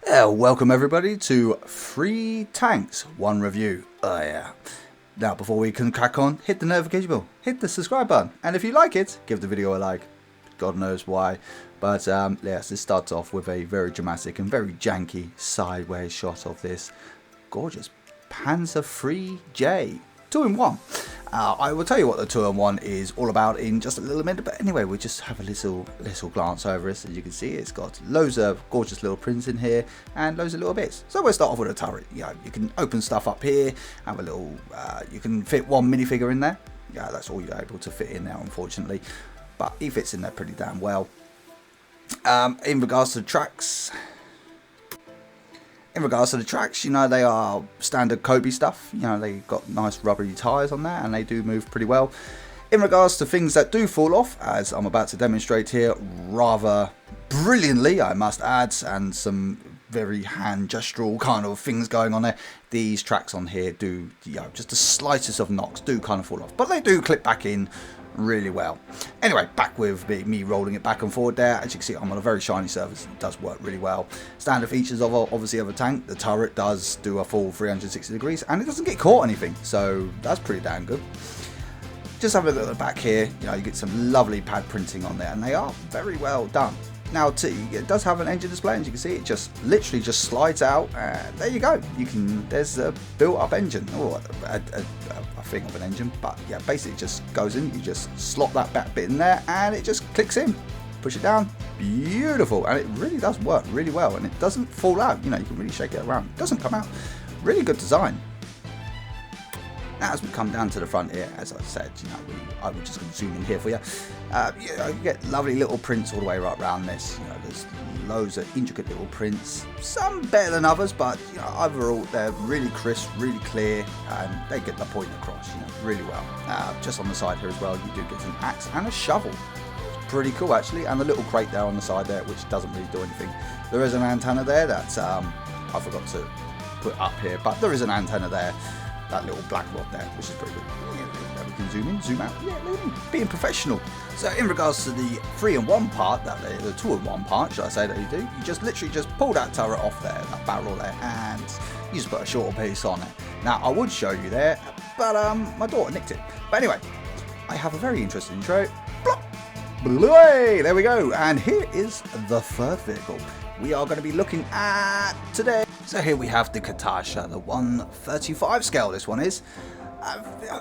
Welcome everybody to Free Tanks, one review. Oh yeah. Now before we can crack on, hit the notification bell, hit the subscribe button, and if you like it, give the video a like. God knows why. But yes, this starts off with a very dramatic and very janky sideways shot of this gorgeous Panzer III J 2-in-1. I will tell you what the 2-in-1 is all about in just a little minute, but anyway, we'll just have a little glance over it. As you can see, it's got loads of gorgeous little prints in here and loads of little bits. So we'll start off with a turret. You can open stuff up here, have a little, you can fit one minifigure in there. Yeah, that's all you're able to fit in there, unfortunately, but he fits in there pretty damn well. In regards to the tracks, you know, they are standard Kobe stuff. You know, they got nice rubbery tyres on there and they do move pretty well. In regards to things that do fall off, as I'm about to demonstrate here rather brilliantly, I must add, and some very hand gestural kind of things going on there, these tracks on here do, you know, just the slightest of knocks do kind of fall off, but they do clip back in really well. Anyway, back with me rolling it back and forward there. As you can see, I'm on a very shiny surface. It does work really well. Standard features of obviously of a tank. The turret does do a full 360 degrees and it doesn't get caught anything, so that's pretty damn good. Just have a look at the back here. You know, you get some lovely pad printing on there and they are very well done. Now it does have an engine display, as you can see. It just literally just slides out and there you go. There's a built-up engine, or a thing of an engine, but yeah, basically it just goes in. You just slot that back bit in there and it just clicks in. Push it down, beautiful, and it really does work really well, and it doesn't fall out. You know, you can really shake it around. It doesn't come out. Really good design. Now, as we come down to the front here, as I said, you know, I was just going to zoom in here for you. You get lovely little prints all the way right around this. You know, there's loads of intricate little prints. Some better than others, but you know, overall they're really crisp, really clear, and they get the point across. You know, really well. Just on the side here as well, you do get an axe and a shovel. It's pretty cool actually, and the little crate there on the side there, which doesn't really do anything. There is an antenna there that I forgot to put up here, but there is an antenna there. That little black rod there, which is pretty good. Yeah, we can zoom in, zoom out. Yeah, look at me, being professional. So in regards to the 3-in-1 part, the 2-in-1 part, should I say, that you do, you just literally just pull that turret off there, that barrel there, and you just put a shorter piece on it. Now I would show you there, but my daughter nicked it. But anyway, I have a very interesting intro. Blop! Blu-ray! There we go. And here is the third vehicle we are going to be looking at today. So here we have the Katasha, the 1/35 scale this one is.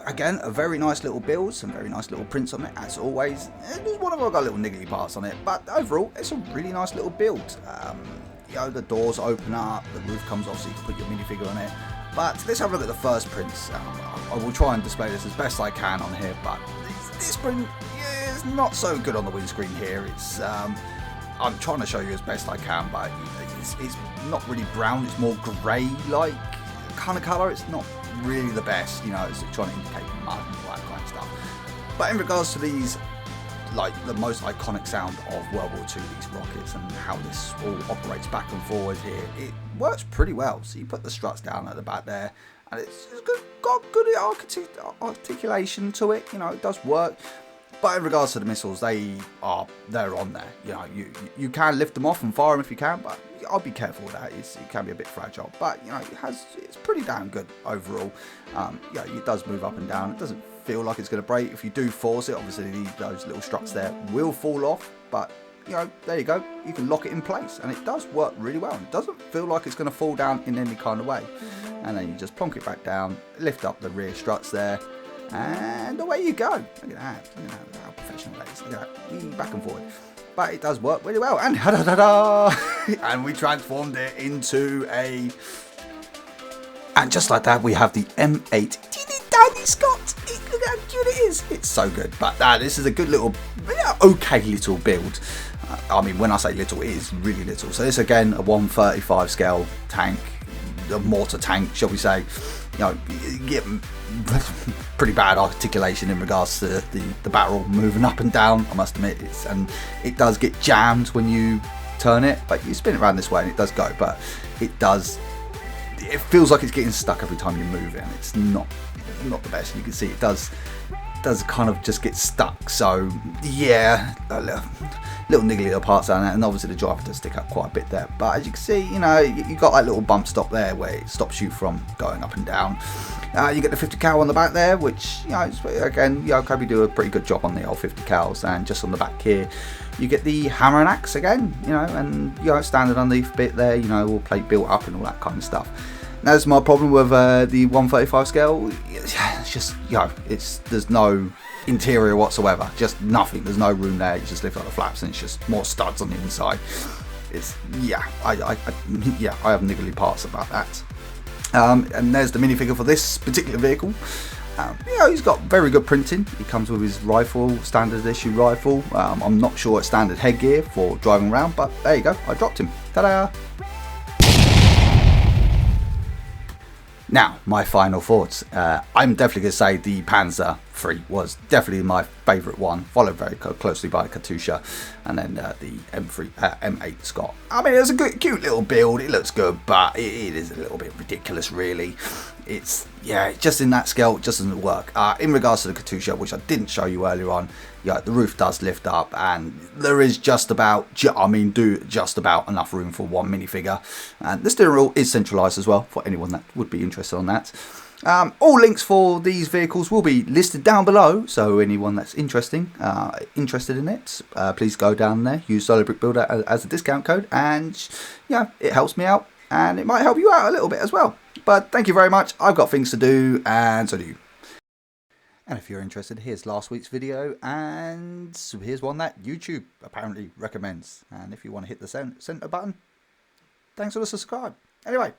Again, a very nice little build, some very nice little prints on it as always. There's one of them got little niggly parts on it, but overall it's a really nice little build. You know, the doors open up, the roof comes off so you can put your minifigure on it. But let's have a look at the first prints. I will try and display this as best I can on here, but this print is not so good on the windscreen here. It's I'm trying to show you as best I can, but it's not really brown, it's more grey-like kind of colour. It's not really the best, you know, it's trying to indicate mud and all that kind of stuff. But in regards to these, like the most iconic sound of World War II, these rockets and how this all operates back and forward here, it works pretty well. So you put the struts down at the back there, and it's got good articulation to it, you know, it does work. But in regards to the missiles, they're on there. You know, you can lift them off and fire them if you can, but I'll be careful with that. It can be a bit fragile, but you know, it's pretty damn good overall. Yeah, it does move up and down. It doesn't feel like it's going to break. If you do force it, obviously those little struts there will fall off, but you know, there you go. You can lock it in place, and it does work really well. It doesn't feel like it's going to fall down in any kind of way. And then you just plonk it back down, lift up the rear struts there. And away you go. Look at that. Look at that, how professional that is. Look at that. Back and forward. But it does work really well. And and we transformed it into a... And just like that, we have the M8 Danny Scott. Look at how cute it is. It's so good. But this is a good little, okay little build. I mean, when I say little, it is really little. So this, again, a 1/35 scale tank. A mortar tank, shall we say. You know, you get pretty bad articulation in regards to the barrel moving up and down, I must admit. And it does get jammed when you turn it, but you spin it around this way and it does go, but it feels like it's getting stuck every time you move it, and it's not the best. You can see it does kind of just get stuck. So yeah, little niggly little parts on it, and obviously the driver does stick up quite a bit there. But as you can see, you know, you got that little bump stop there where it stops you from going up and down. You get the 50 cal on the back there, which, you know, again, you know, Cobi do a pretty good job on the old 50 cals. And just on the back here, you get the hammer and axe again, you know, and, you know, standard underneath bit there, you know, all plate built up and all that kind of stuff. That's my problem with the 135 scale. It's just, you know, there's no interior whatsoever, just nothing. There's no room there. You just lift up the flaps and it's just more studs on the inside. It's, yeah, I have niggly parts about that. And there's the minifigure for this particular vehicle. You know, he's got very good printing. He comes with his rifle, standard issue rifle. I'm not sure it's standard headgear for driving around, but there you go. I dropped him. Ta-da! Now, my final thoughts. I'm definitely going to say the Panzer III was definitely my favourite one, followed very closely by the Katusha, and then the M8 Scott. I mean, it's a good, cute little build. It looks good, but it is a little bit ridiculous, really. It's, yeah, just in that scale, it just doesn't work. In regards to the Katusha, which I didn't show you earlier on, yeah, the roof does lift up, and there is just about, just about enough room for one minifigure. And the steering wheel is centralised as well, for anyone that would be interested on that. All links for these vehicles will be listed down below, so anyone that's interested in it, please go down there, use Solid Brick Builder as a discount code, and yeah, it helps me out, and it might help you out a little bit as well. But thank you very much. I've got things to do, and so do you. And if you're interested, here's last week's video, and here's one that YouTube apparently recommends. And if you want to hit the center button, thanks for the subscribe. Anyway,